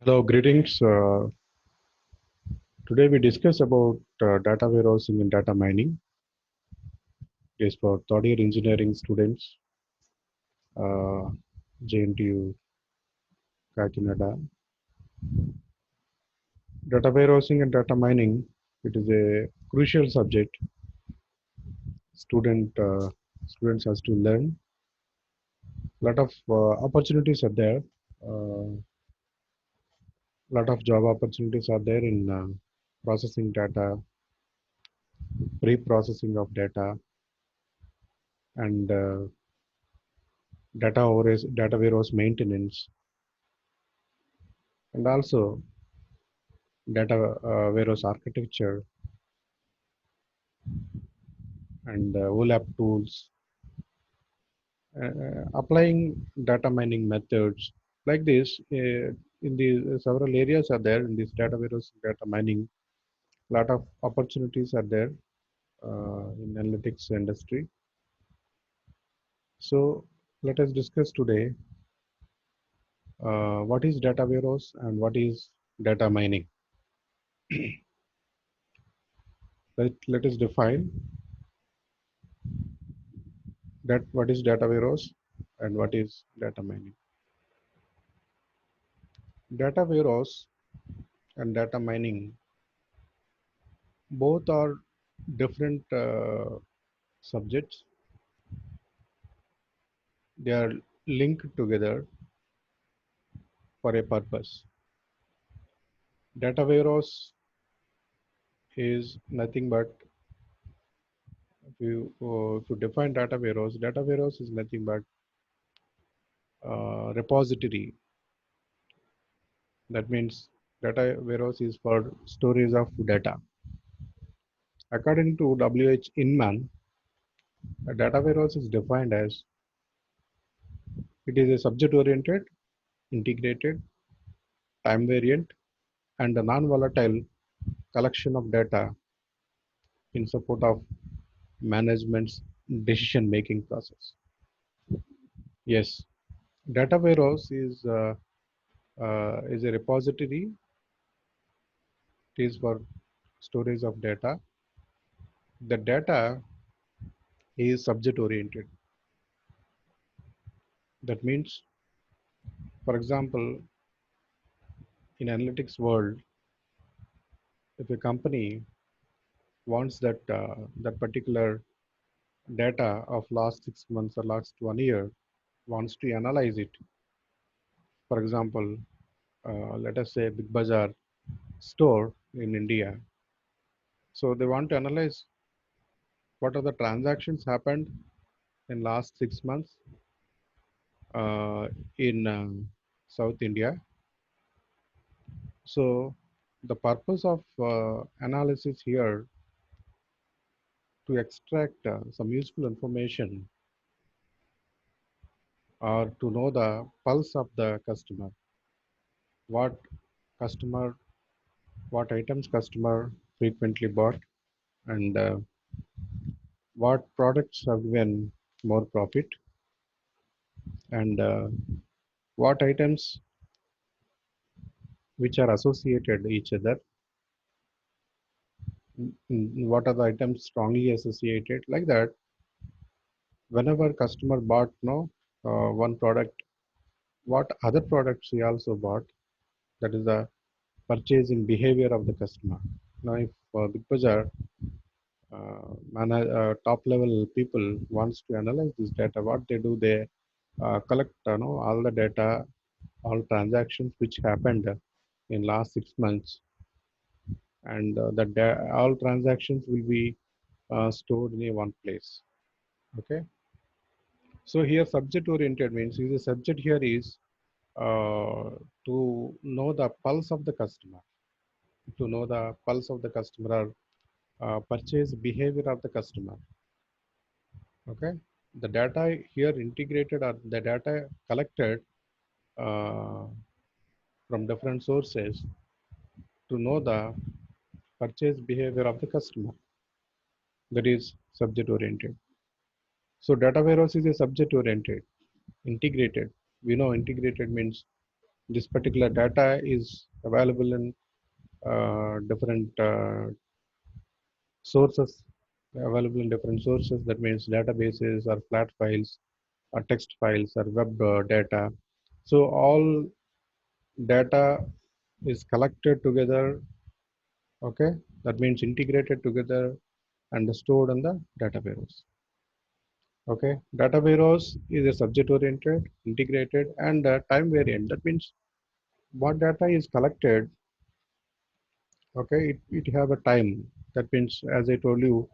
Hello, greetings. Today we discuss about data warehousing and data mining. It is for third year engineering students, uh, JNTU Kakinada. Data warehousing and data mining, it is a crucial subject. Students has to learn. Lot of opportunities are there. Lot of job opportunities are there in processing data, pre-processing of data, and data warehouse maintenance, and also data warehouse architecture and OLAP tools, applying data mining methods like this in the several areas are there in this data warehouse data mining. Lot of opportunities are there in analytics industry. So let us discuss today what is data warehouse and what is data mining. Let us define that what is data warehouse and what is data mining. Data warehouse and data mining both are different subjects. They are linked together for a purpose. Data warehouse is nothing but if you define data warehouse is nothing but repository. That means data warehouse is for storage of data. According to W.H. Inman, a data warehouse is defined as it is a subject-oriented, integrated, time-variant, and a non-volatile collection of data in support of management's decision-making process. Yes, data warehouse is a repository. It is for storage of data. The data is subject-oriented. That means, for example, in analytics world, if a company wants that particular data of last 6 months or last 1 year, wants to analyze it. For example, let us say Big Bazaar store in India. So they want to analyze what are the transactions happened in last 6 months uh, in South India. So the purpose of analysis here to extract some useful information or to know the pulse of the customer, what customer, what items customer frequently bought, and what products have given more profit, and what items which are associated each other, what are the items strongly associated, like that. Whenever customer bought one product, what other products he also bought, that is the purchasing behavior of the customer. Now if Big Bazaar top level people wants to analyze this data, what they do, they collect all the data, all transactions which happened in last 6 months, and all transactions will be stored in a one place. Okay, so here subject oriented means the subject here is uh, to know the pulse of the customer, to know the pulse of the customer, or purchase behavior of the customer. Okay, the data here integrated or the data collected uh, from different sources to know the purchase behavior of the customer. That is subject oriented. So data warehouse is a subject oriented, integrated. We know integrated means This particular data is available in different sources, available in different sources. That means databases or flat files or text files or web data. So all data is collected together. Okay, that means integrated together and stored in the data warehouse. Okay, data warehouse is a subject oriented, integrated, and time variant. That means what data is collected. Okay, it have a time. That means, as I told you,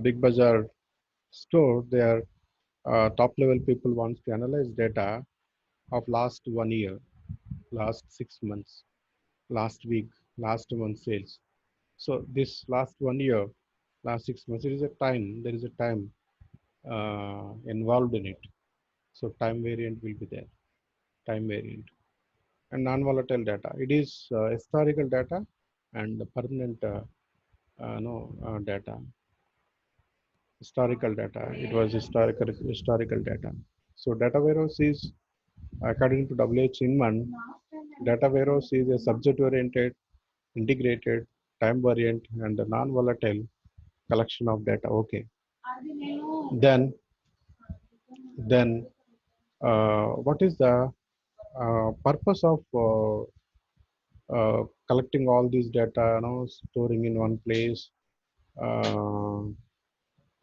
Big Bazaar store, their top level people wants to analyze data of last 1 year, last 6 months, last week, last month sales. So this last 1 year, last 6 months, there is a time. There is a time involved in it. So time variant will be there. Time variant and non-volatile data. It is historical data and permanent no data. Historical data. It was historical data. So data warehouse is, according to WH Inman, data warehouse is a subject-oriented, integrated, time-variant, and a non-volatile collection of data. Okay. Then, then, what is the purpose of collecting all these data? Storing in one place. Uh,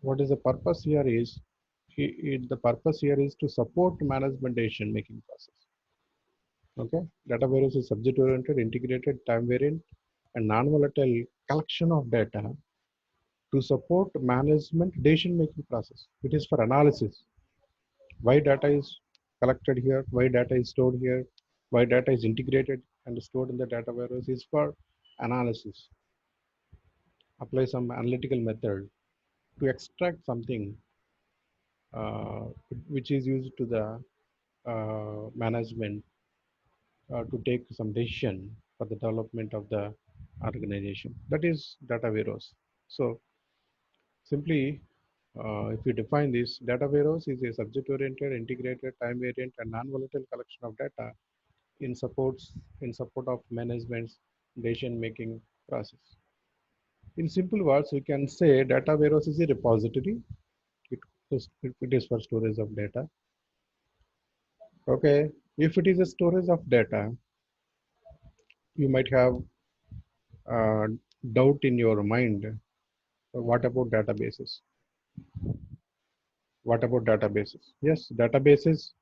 what is the purpose here? The purpose here is to support management decision making process. Okay, data warehouse is subject oriented, integrated, time variant, and non-volatile collection of data to support management decision making process. It is for analysis. Why data is collected here? Why data is stored here? Why data is integrated and stored in the data warehouse is for analysis. Apply some analytical method to extract something uh, which is used to the management to take some decision for the development of the organization. That is data warehouse. So simply, if you define this, data warehouse is a subject-oriented, integrated, time-variant, and non-volatile collection of data in support of management's decision-making process. In simple words, we can say data warehouse is a repository. It is for storage of data. Okay, if it is a storage of data, you might have uh, doubt in your mind. What about databases? What about databases? Yes, databases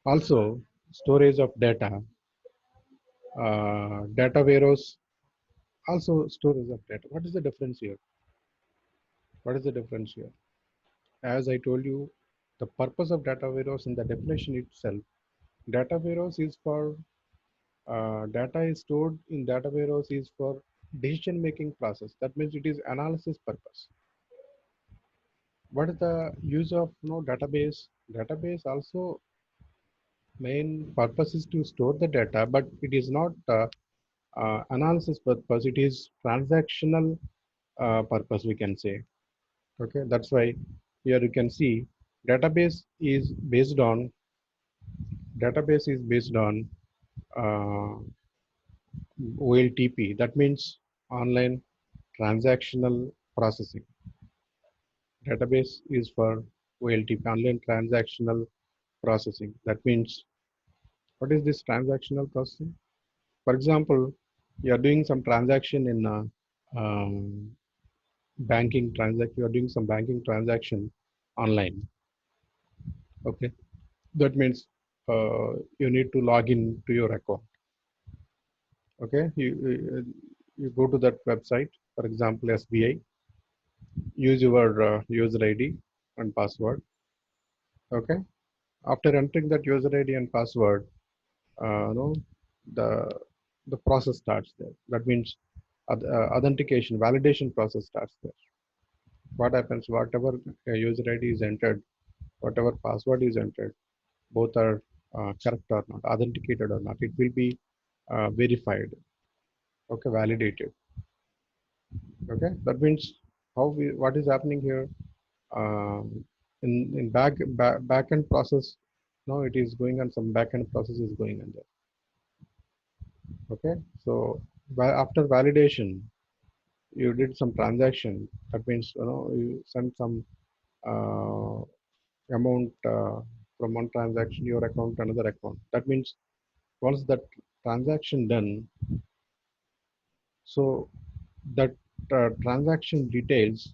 also storage of data. Data warehouse also storage of data. What is the difference here? What is the difference here? As I told you, the purpose of data warehouse in the definition itself, data warehouse is for data is stored in data warehouse is for decision making process. That means it is analysis purpose. What is the use of database? Database also main purpose is to store the data, but it is not analysis purpose. It is transactional purpose, we can say. Okay, that's why here you can see database is based on uh, OLTP. That means online transactional processing. Database is for OLTP, online transactional processing. That means, what is this transactional processing? For example, you are doing some transaction in banking transaction. You are doing some banking transaction online. Okay, that means you need to log in to your account. Okay, you go to that website. For example, SBI. Use your user ID and password. Okay, after entering that user ID and password, no, the the process starts there. That means authentication, validation process starts there. What happens? Whatever user ID is entered, whatever password is entered, both are correct or not, authenticated or not. It will be verified. Okay, validated. Okay, that means what is happening here? In back end process. Now it is going on, some backend process is going on there. Okay, so after validation, you did some transaction. That means you sent some uh, amount from one transaction your account to another account. That means once that transaction done, so that transaction details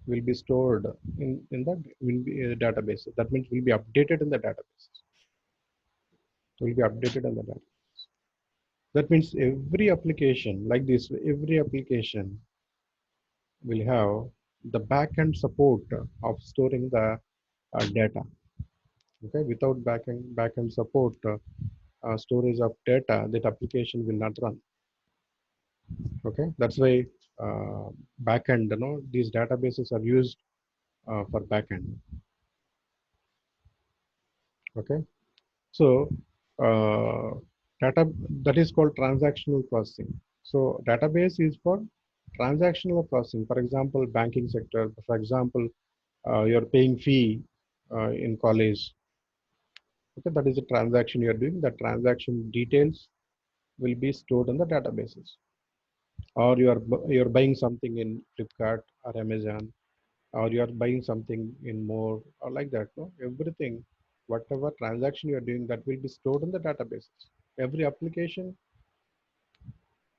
will be stored in the will be database. That means will be updated in the database. Will be updated in the database. That means every application like this, every application will have the backend support of storing the data. Okay, without backend support, storage of data, that application will not run. Okay, that's why backend, these databases are used for backend. Okay, so uh, data, that is called transactional processing. So database is for transactional processing. For example, banking sector. For example, you're paying fee in college. Okay, that is a transaction you're doing. The transaction details will be stored in the databases. Or you're buying something in Flipkart or Amazon, or you're buying something in more or like that. No, everything, whatever transaction you're doing, that will be stored in the databases. Every application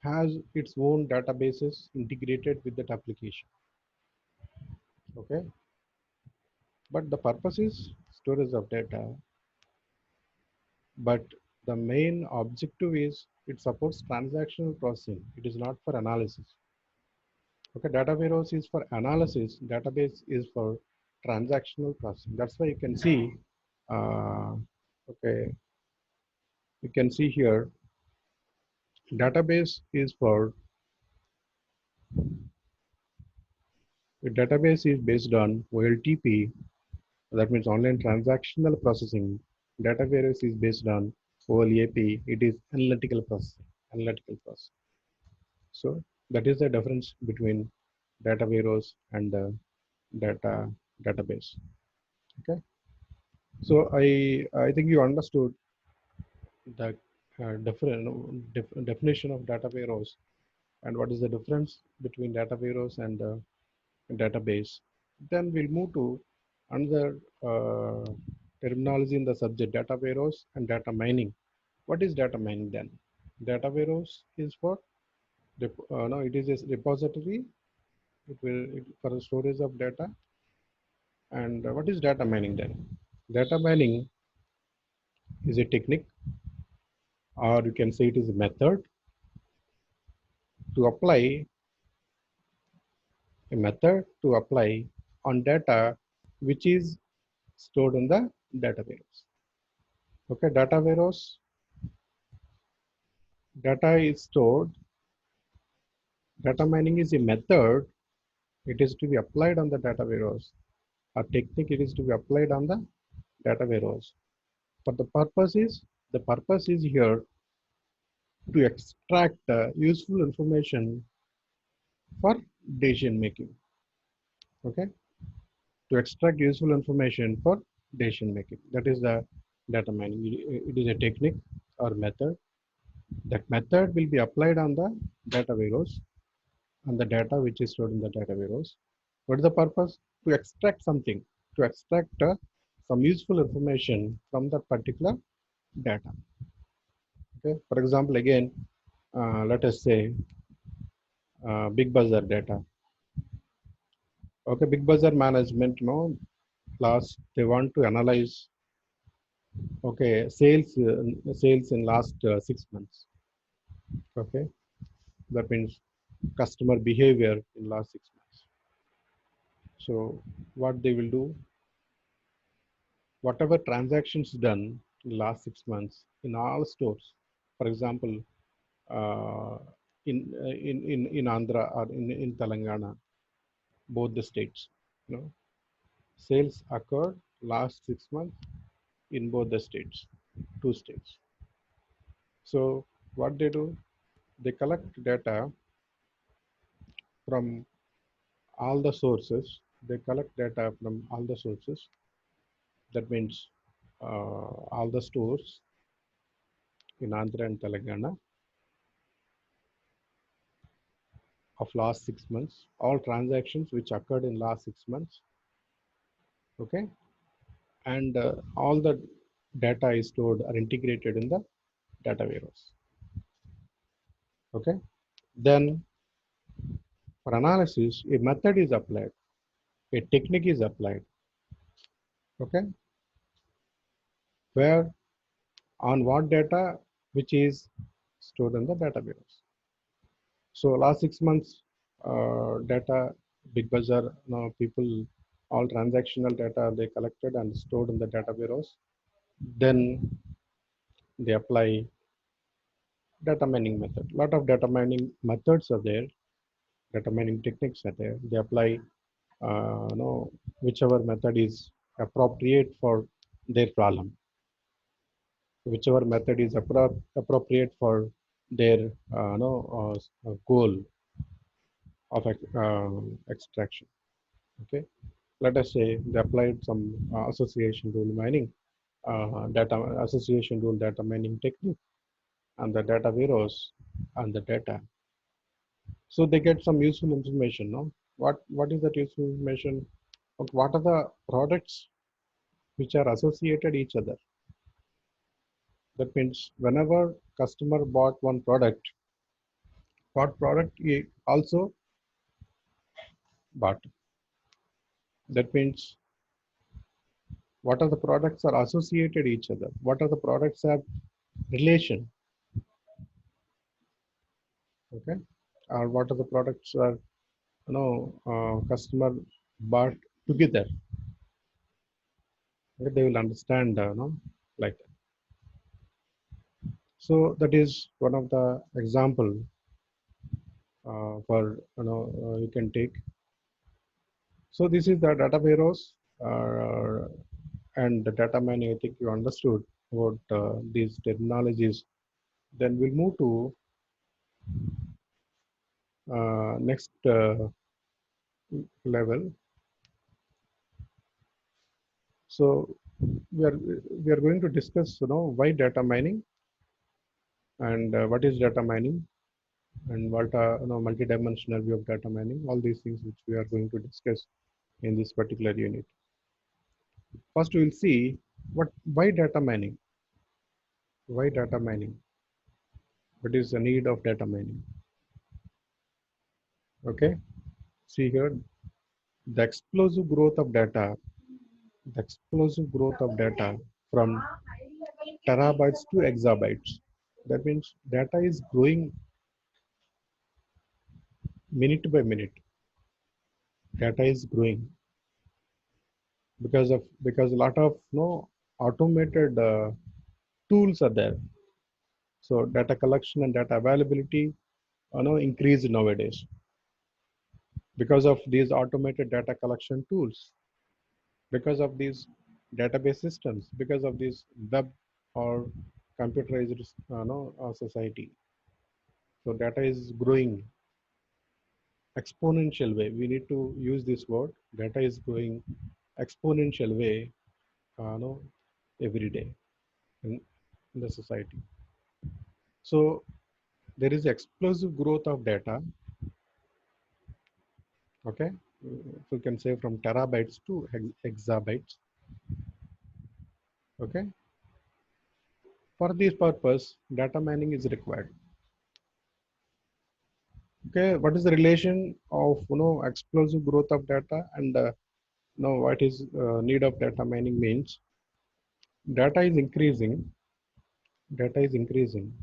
has its own databases integrated with that application. Okay, but the purpose is storage of data, but the main objective is it supports transactional processing. It is not for analysis. Okay, data warehouse is for analysis, database is for transactional processing. That's why you can see, uh, okay, you can see here, database is for, the database is based on OLTP, that means online transactional processing. Data warehouse is based on OLAP, it is analytical processing, analytical processing. So that is the difference between data warehouse and data database. Okay. So I think you understood the definition of data warehouse and what is the difference between data warehouse and database. Then we'll move to another terminology in the subject, data warehouse and data mining. What is data mining then? Data warehouse is for no, it is a repository. For the storage of data. And what is data mining then? Data mining is a technique, or you can say it is a method to apply on data which is stored in the data warehouse. Okay, data is stored. Data mining is a method. It is to be applied on the data warehouse. A technique, it is to be applied on the data warehouse. But the purpose is here to extract useful information for decision making. Okay, to extract useful information for decision making. That is the data mining. It is a technique or method. That method will be applied on the data warehouse, on the data which is stored in the data warehouse. What is the purpose? To extract something, to extract some useful information from that particular data. Okay. For example, again, let us say Big Bazaar data. Okay, Big Bazaar management, last they want to analyze. Okay, sales in last 6 months. Okay, that means customer behavior in last 6 months. So what they will do, whatever transactions done in last 6 months in all stores. For example, uh, in Andhra or in Telangana, both the states, sales occurred last 6 months in both the states, two states. So what they do, they collect data from all the sources. They collect data from all the sources. That means all the stores in Andhra and Telangana of last 6 months, all transactions which occurred in last 6 months, okay, and all the data is stored or integrated in the data warehouse, okay. Then for analysis, a method is applied, a technique is applied, okay, where on what data which is stored in the data warehouse. So last 6 months data, Big Bazaar, people, all transactional data they collected and stored in the data warehouse. Then they apply data mining method. Lot of data mining methods are there. Data mining techniques are there. They apply, whichever method is appropriate for their problem, whichever method is appropriate for their goal of extraction. Okay, let us say they applied some association rule mining, data association rule data mining technique, and the data warehouse and the data. So they get some useful information. No, what is that useful information? What are the products which are associated each other? That means whenever customer bought one product, what product he also bought. That means what are the products are associated each other? What are the products have relation? Okay, or what are the products are customer bought together? Okay, they will understand, like that. So that is one of the example for you can take. So this is the data warehouse and the data mining. I think you understood about these terminologies. Then we'll move to next level. So we are going to discuss, why data mining and what is data mining and what multi-dimensional view of data mining. All these things which we are going to discuss in this particular unit. First, we will see why data mining. Why data mining? What is the need of data mining? Okay. See here, the explosive growth of data. The explosive growth of data from terabytes to exabytes. That means data is growing minute by minute. Data is growing because a lot of automated tools are there. So data collection and data availability increase nowadays because of these automated data collection tools, because of these database systems, because of this web or computerized society. So data is growing exponential way. We need to use this word. Data is growing exponential way, no, every day in the society. So there is explosive growth of data. Okay, so you can say from terabytes to exabytes. Okay, for this purpose, data mining is required. Okay, what is the relation of explosive growth of data and what is need of data mining means? Data is increasing. Data is increasing.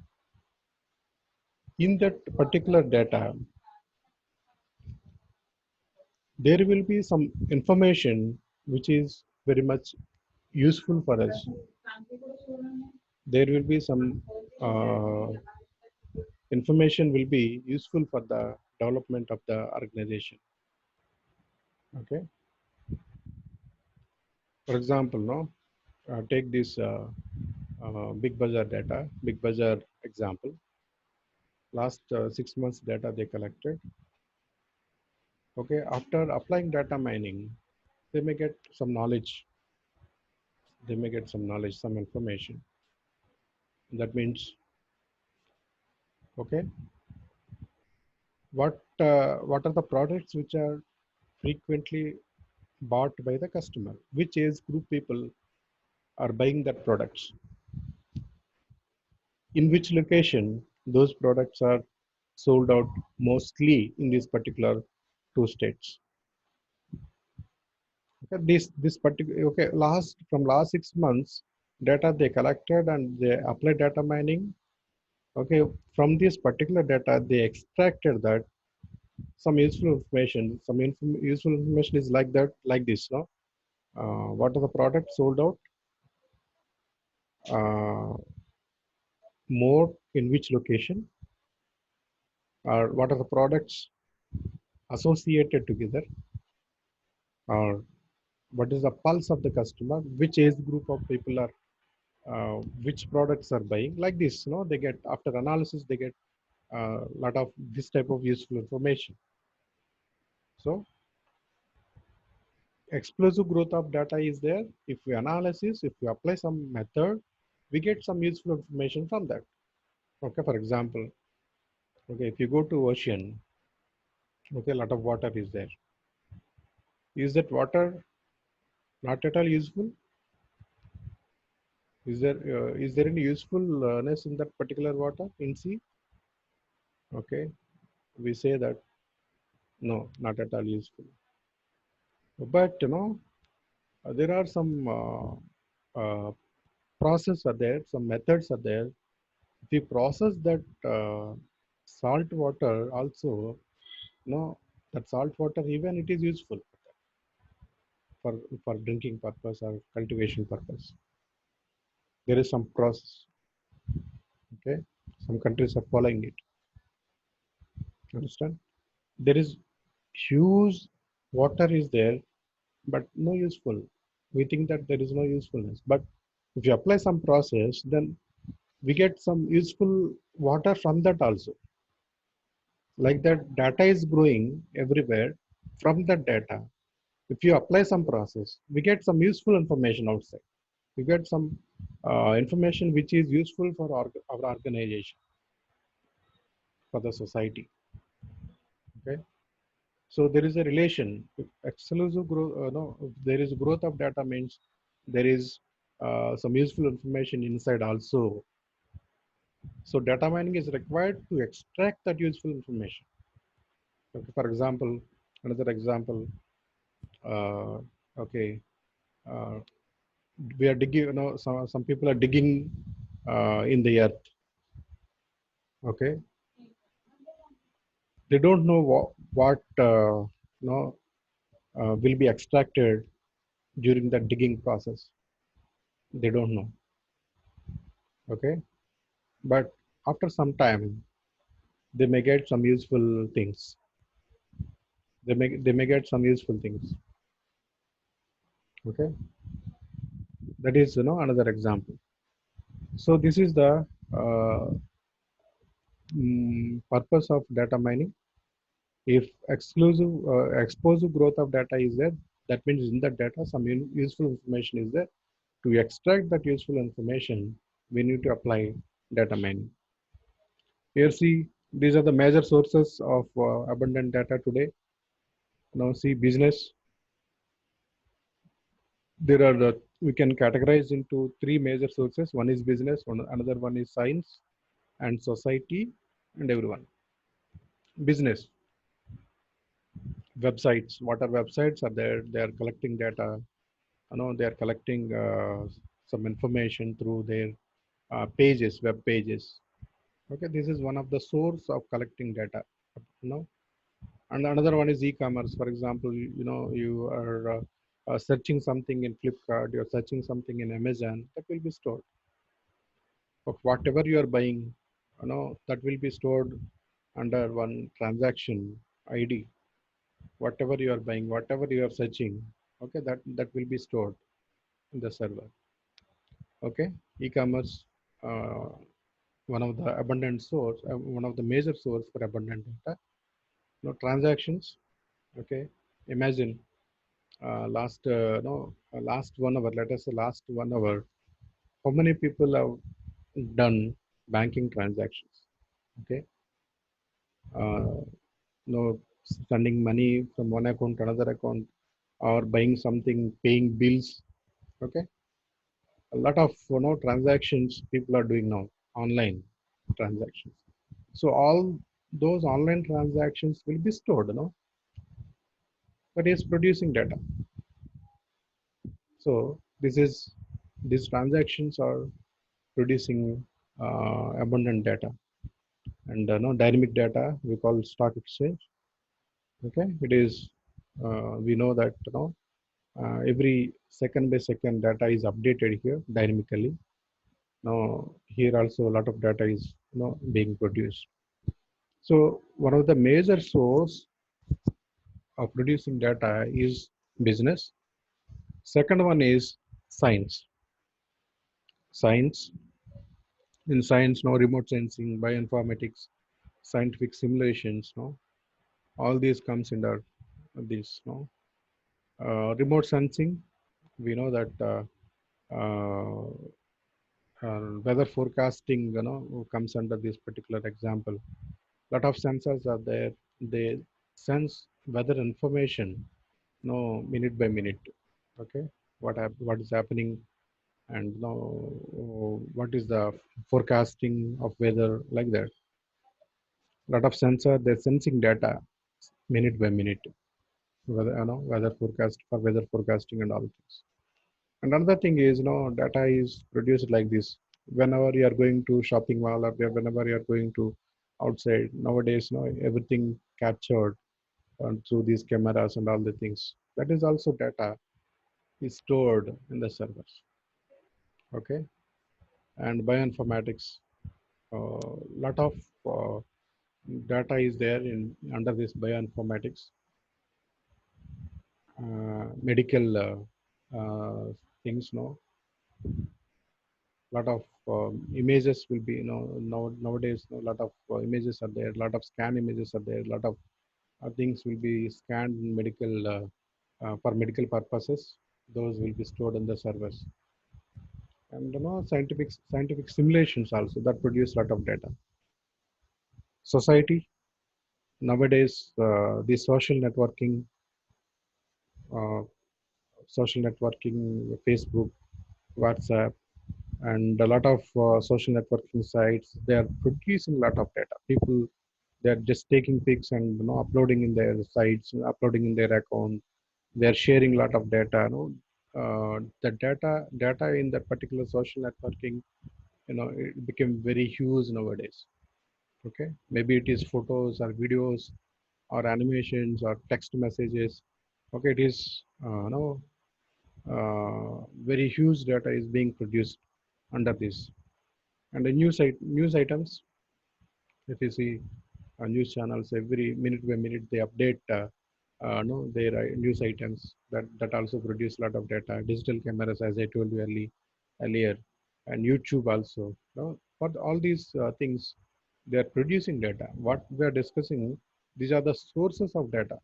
In that particular data, there will be some information which is very much useful for us. There will be some information will be useful for the development of the organization. Okay, for example, take this Big Bazaar data, Big Bazaar example. Last 6 months data they collected. Okay, after applying data mining, they may get some knowledge. they may get some knowledge, some information. That means, okay, what are the products which are frequently bought by the customer? Which age group people are buying that products? In which location those products are sold out mostly in these particular two states? Okay, this particular, okay, last 6 months data they collected and they applied data mining. Okay, from this particular data they extracted that some useful information. Some useful information is like that, like this. No, what are the products sold out? Uh, More in which location? Or what are the products associated together? Or what is the pulse of the customer? Which age group of people are which products are buying? Like this, no, they get after analysis they get a lot of this type of useful information. So explosive growth of data is there. If we analysis, if we apply some method, we get some useful information from that. Okay, for example, okay, if you go to ocean, okay, a lot of water is there. Is that water not at all useful? Is there any usefulness in that particular water in sea? Okay, we say that no, not at all useful. But there are some process are there, some methods are there. If we process that salt water also, no, that salt water even it is useful for for drinking purpose or cultivation purpose. There is some process. Okay, some countries are following it. Understand? There is huge water is there, but no useful. We think that there is no usefulness, but if you apply some process, then we get some useful water from that also. Like that data is growing everywhere. From that data, if you apply some process, we get some useful information outside. We get some information which is useful for our organization, for the society. Okay, so there is a relation. If exclusive growth, no, if there is growth of data means there is some useful information inside also. So data mining is required to extract that useful information. Okay, for example, another example. Uh, okay, uh, we are digging. Some people are digging in the earth. Okay, they don't know what will be extracted during the digging process. They don't know. Okay, but after some time, they may get some useful things. They may get some useful things. Okay, that is another example. So this is the uh, purpose of data mining. If explosive growth of data is there, that means in that data some useful information is there. To extract that useful information, we need to apply data mining. Here see, these are the major sources of abundant data today. Now see business. There are we can categorize into three major sources. One is business, another one is science and society and everyone. Business websites. What are websites are there? They are collecting data. They are collecting some information through their pages, web pages. Okay, this is one of the source of collecting data. you know and another one is e-commerce. For example, you are searching something in Flipkart, you're searching something in Amazon, that will be stored. Of whatever you are buying, that will be stored under one transaction ID. Whatever you are buying, whatever you are searching, okay, that will be stored in the server. Okay, e-commerce, uh, one of the abundant source, one of the major source for abundant data. Transactions. Okay, imagine last last 1 hour, let us say last 1 hour, how many people have done banking transactions? Okay, uh, no, sending money from one account to another account, or buying something, paying bills. Okay, a lot of transactions people are doing now, online transactions. So all those online transactions will be stored, but is producing data. So these transactions are producing abundant data, and no dynamic data we call stock exchange. Okay, it is we know that every second by second data is updated here dynamically. Now here also a lot of data is being produced. So one of the major source of producing data is business. Second one is science. Science in science, no remote sensing, bioinformatics, scientific simulations, no all these comes under this. No remote sensing. We know that weather forecasting, comes under this particular example. Lot of sensors are there. They sense weather information, minute by minute. Okay, what is happening, and what is the forecasting of weather, like that. Lot of sensor, they're sensing data minute by minute, weather, weather forecast for weather forecasting and all things. And another thing is, data is produced like this. Whenever you are going to shopping mall, or whenever you are going to outside, nowadays, everything captured through these cameras and all the things. That is also data is stored in the servers. Okay, and bioinformatics, lot of uh, data is there in under this bioinformatics. Medical things, lot of images will be, nowadays, a lot of images are there, a lot of scan images are there, a lot of things will be scanned in medical for medical purposes. Those will be stored in the servers. And scientific simulations also that produce a lot of data. Society nowadays, the uh, social networking, Facebook, WhatsApp, and a lot of social networking sites, they are producing a lot of data. People, they're just taking pics and uploading in their sites, uploading in their account. They're sharing a lot of data. The data in that particular social networking, it became very huge nowadays. Okay, maybe it is photos or videos or animations or text messages. Okay, it is very huge data is being produced under this. And the news items, if you see news channels, every minute by minute they update no their news items, that also produce a lot of data. Digital cameras, as I told you earlier, and YouTube also. For all these things, they are producing data. What we are discussing, these are the sources of data.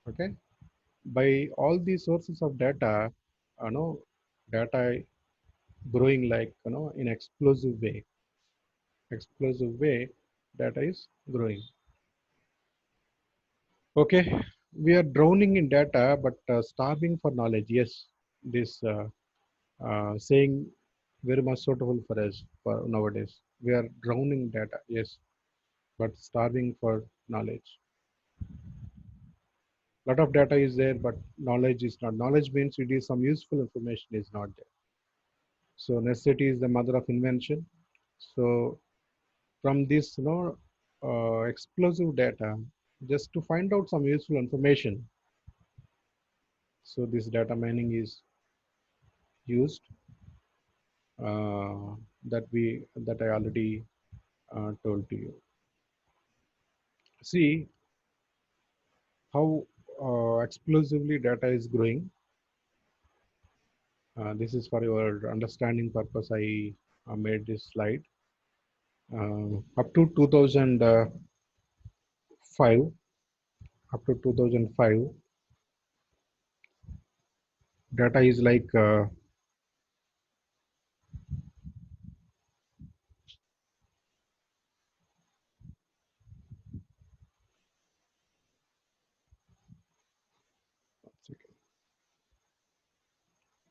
Okay, by all these sources of data, no data growing like, in explosive way data is growing. Okay, we are drowning in data, but starving for knowledge. Yes, this saying very much suitable for us for nowadays. We are drowning data, yes, but starving for knowledge. Lot of data is there, but knowledge is not. Knowledge means it is some useful information is not there. So necessity is the mother of invention. So from this, explosive data, just to find out some useful information. So this data mining is used, that I already told to you. See how explosively data is growing. This is for your understanding purpose. I made this slide. Up to 2005, up to 2005, Data is like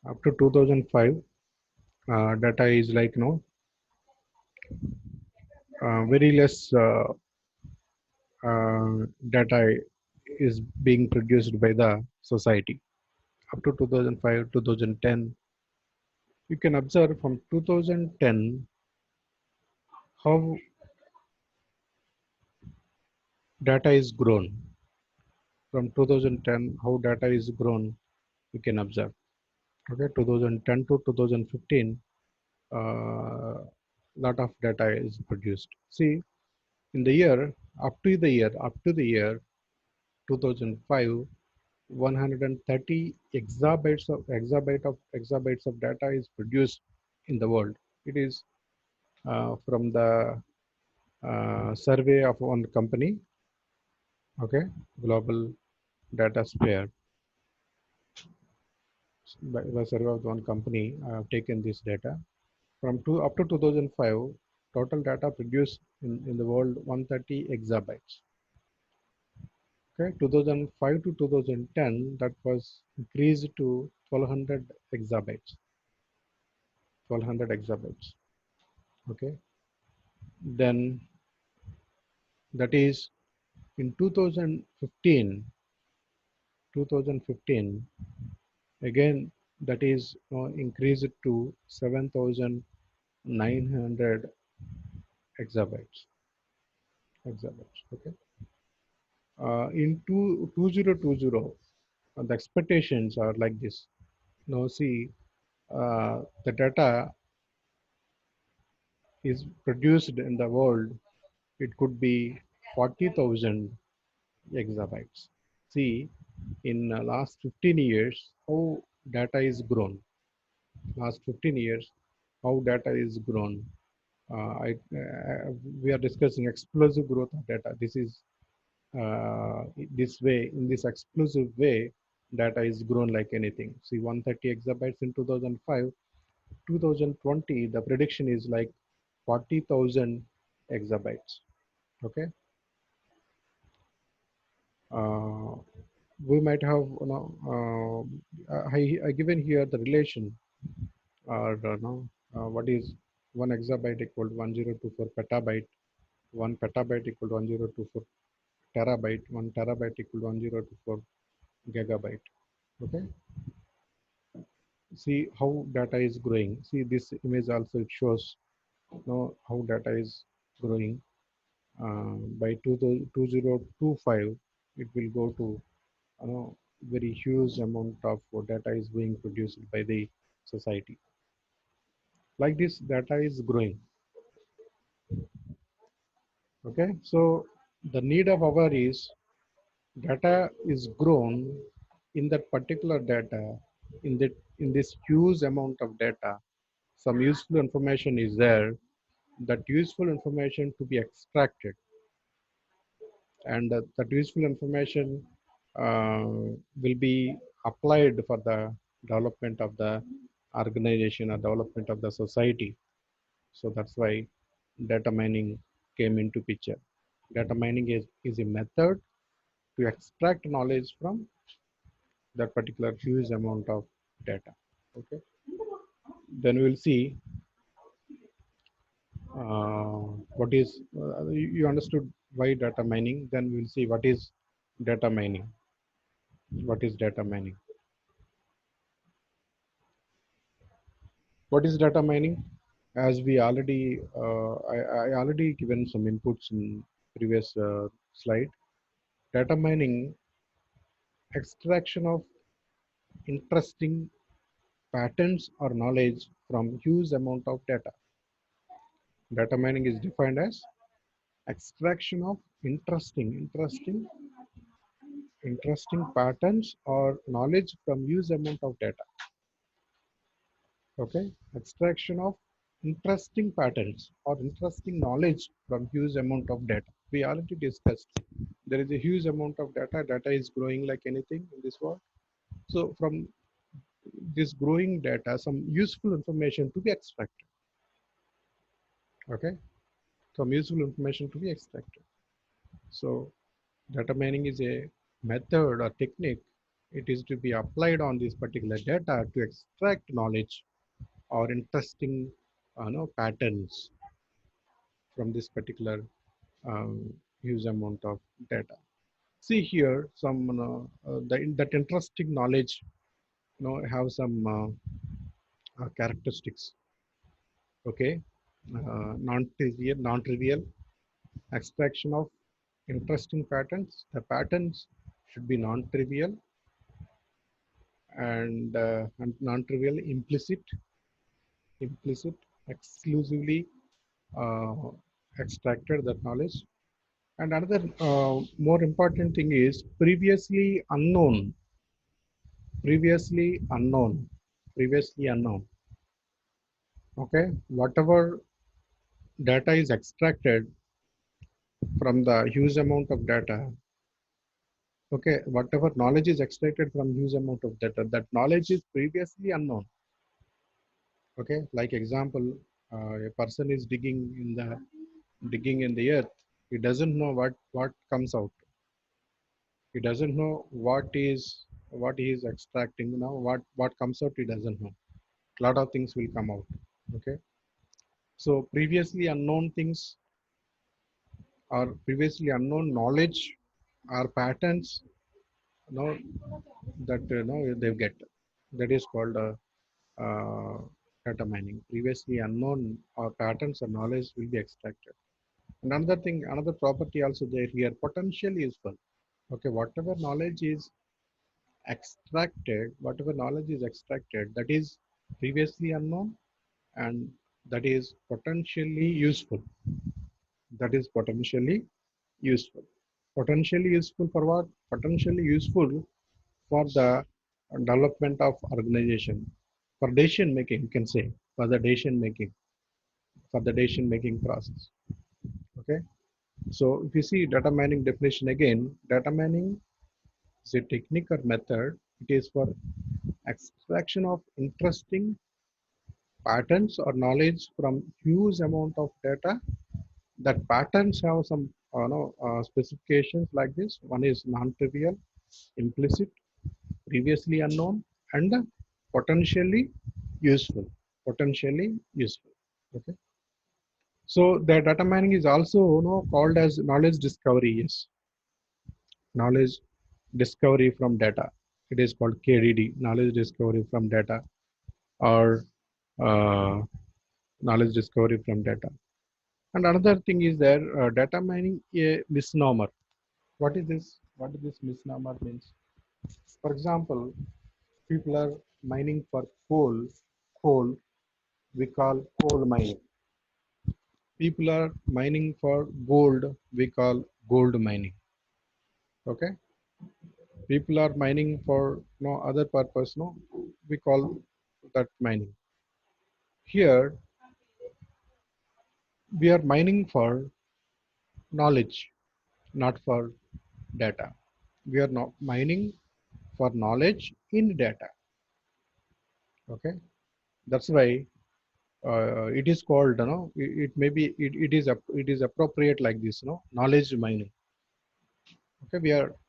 up to 2005, data is like very less data is being produced by the society. Up to 2005, 2010, you can observe from 2010 how data is grown. From 2010, how data is grown, you can observe. Okay, 2010 to 2015, lot of data is produced. See, in the year up to the year 2005, 130 exabytes of data is produced in the world. It is from the survey of one company, okay, global data sphere. By survey of one company, I have taken this data from up to 2005. Total data produced in the world 130 exabytes. Okay, 2005 to 2010, that was increased to 1200 exabytes. 1200 exabytes. Okay, then that is in 2015 again, that is increased to 7900 exabytes. Okay, in 2020, the expectations are like this. Now see, the data is produced in the world, it could be 40,000 exabytes. See, in last 15 years, how data is grown. Last 15 years, how data is grown. We are discussing explosive growth of data. This is this way, in this explosive way, data is grown like anything. See, 130 exabytes in 2005, 2020, the prediction is like 40,000 exabytes. Okay, uh, we might have I given here the relation or what is 1 exabyte equal to 1024 petabyte, 1 petabyte equal to 1024 terabyte, 1 terabyte equal to 1024 gigabyte. Okay, see how data is growing. See this image also, it shows how data is growing. By 2025, it will go to very huge amount of data is being produced by the society. Like this, data is growing. Okay, so the need of our is data is grown in that particular data, in this huge amount of data. Some useful information is there. That useful information to be extracted, and that useful information will be applied for the development of the organization or development of the society. So that's why data mining came into picture. Data mining is a method to extract knowledge from that particular huge amount of data. Okay, then we will see what is you understood why data mining. Then we will see what is data mining. What is data mining? What is data mining? As we already, I already given some inputs in previous slide. Data mining, extraction of interesting patterns or knowledge from huge amount of data. Data mining is defined as extraction of interesting patterns or knowledge from huge amount of data. Okay, extraction of interesting patterns or interesting knowledge from huge amount of data. We already discussed. There is a huge amount of data. Data is growing like anything in this world. So from this growing data, some useful information to be extracted. Okay, some useful information to be extracted. So data mining is a method or technique. It is to be applied on this particular data to extract knowledge or interesting patterns from this particular huge amount of data. See here some that interesting knowledge have some characteristics. Okay, non-trivial extraction of interesting patterns. The patterns should be non-trivial and non-trivial, implicit, exclusively uh, extracted that knowledge. And another more important thing is previously unknown, previously unknown. Okay, whatever data is extracted from the huge amount of data. Okay, whatever knowledge is extracted from huge amount of data, that knowledge is previously unknown. Okay, like example, a person is digging in the earth. He doesn't know what comes out. He doesn't know what he is extracting. What comes out, he doesn't know. A lot of things will come out. Okay, so previously unknown things or previously unknown knowledge or patterns, that they get. That is called uh, data mining. Previously unknown or patterns or knowledge will be extracted. And another thing, another property also there here, potentially useful. Okay, whatever knowledge is extracted, that is previously unknown and that is potentially useful. That is potentially useful. Potentially useful for what? Potentially useful for the development of organization, for decision making, you can say, for the decision making process. Okay. So if you see data mining definition again, data mining is a technique or method. It is for extraction of interesting patterns or knowledge from huge amount of data. That patterns have some specifications like this. One is non-trivial, implicit, previously unknown, and potentially useful. Potentially useful. Okay. So the data mining is also called as knowledge discovery. Yes, knowledge discovery from data. It is called KDD, knowledge discovery from data, or uh, knowledge discovery from data. And another thing is there, data mining a misnomer. What is this? What is this misnomer means? For example, people are mining for coal, we call coal mining. People are mining for gold, we call gold mining. Okay. People are mining for no other purpose, no, we call that mining. Here we are mining for knowledge, not for data. We are not mining for knowledge in data. Okay, that's why it is called, it may be it is appropriate like this, knowledge mining. Okay,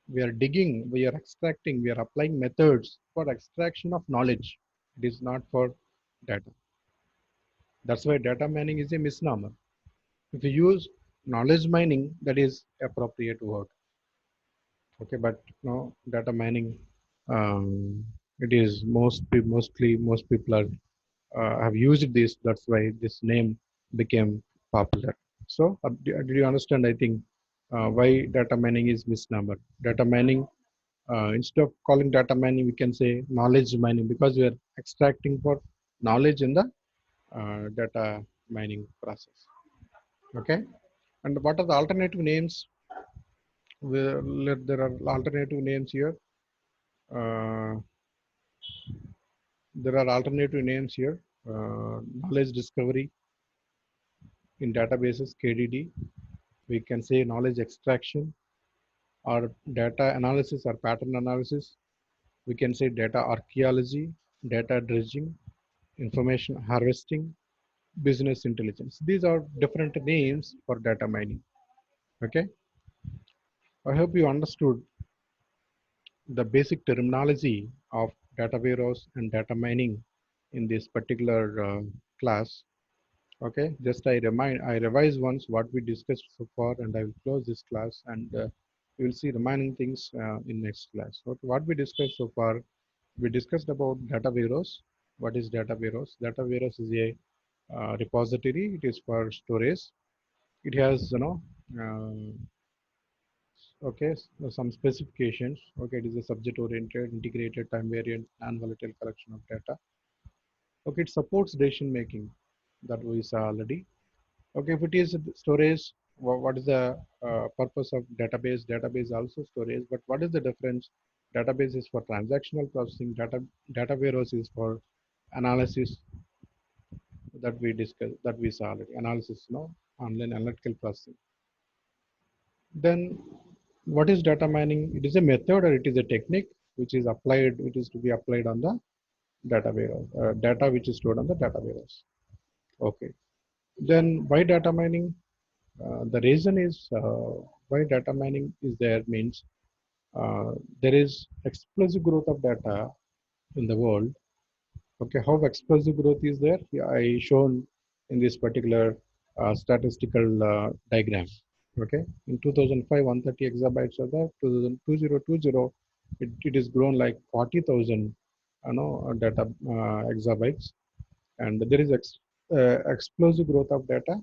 we are digging, we are extracting, we are applying methods for extraction of knowledge. It is not for data. That's why data mining is a misnomer. If you use knowledge mining, that is appropriate word. Okay, but data mining, it is most people are have used this. That's why this name became popular. So did you understand? I think why data mining is misnomer. Data mining, instead of calling data mining, we can say knowledge mining, because we are extracting for knowledge in the data mining process. Okay, and what are the alternative names? There are alternative names here. Uh, there are alternative names here. Knowledge discovery in databases, KDD. We can say knowledge extraction or data analysis or pattern analysis. We can say data archaeology. data dredging, information harvesting, business intelligence. These are different names for data mining. Okay, I hope you understood the basic terminology of data warehouse and data mining in this particular class. Okay, just I revise once what we discussed so far, and I will close this class, and we will see remaining things in next class. What we discussed so far, we discussed about data warehouse. What is data warehouse? Data warehouse is a repository. It is for storage. It has okay, some specifications. Okay, it is a subject oriented, integrated, time variant, non volatile collection of data. Okay, it supports decision making that we saw already. Okay, if it is storage, what is the purpose of database? Database also storage, but what is the difference? Database is for transactional processing. Data warehouse is for analysis that we discussed, that we saw already. Analysis, online analytical processing. Then, what is data mining? It is a method or it is a technique which is applied, which is to be applied on the data warehouse, data which is stored on the data warehouse. Okay. Then why data mining? The reason is why data mining is there means there is explosive growth of data in the world. Okay, how explosive growth is there? Yeah, I shown in this particular statistical diagram. Okay, in 2005, 130 exabytes of that. 2020, it is grown like 40,000, data exabytes, and there is explosive growth of data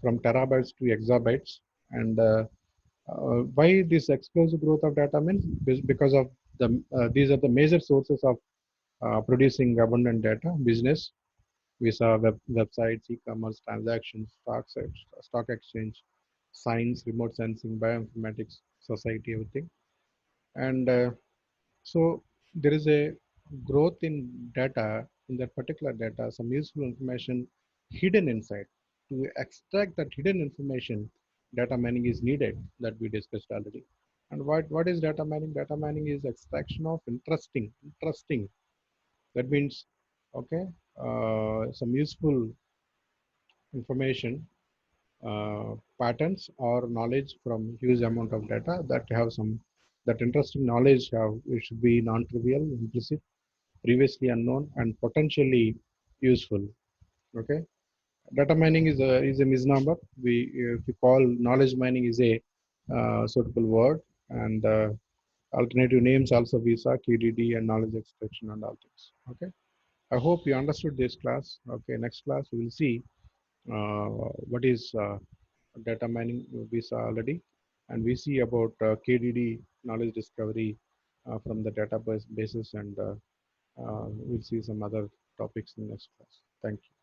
from terabytes to exabytes. And why this explosive growth of data means? Because of these are the major sources of producing abundant data. Business, we saw websites, e-commerce, transactions, stock exchange, science, remote sensing, bioinformatics, society, everything. And so there is a growth in data, in that particular data, some useful information hidden inside. To extract that hidden information, data mining is needed, that we discussed already. And what is data mining? Data mining is extraction of interesting. That means, okay, some useful information, patterns or knowledge from huge amount of data that have some, that interesting knowledge have, it should be non-trivial, implicit, previously unknown, and potentially useful. Okay, data mining is a misnomer. We, if we call knowledge mining is a suitable word, and alternative names also visa, KDD, and knowledge extraction and all things. Okay, I hope you understood this class. Okay, next class we will see what is data mining we saw already, and we see about KDD, knowledge discovery from the database basis, and we'll see some other topics in the next class. Thank you.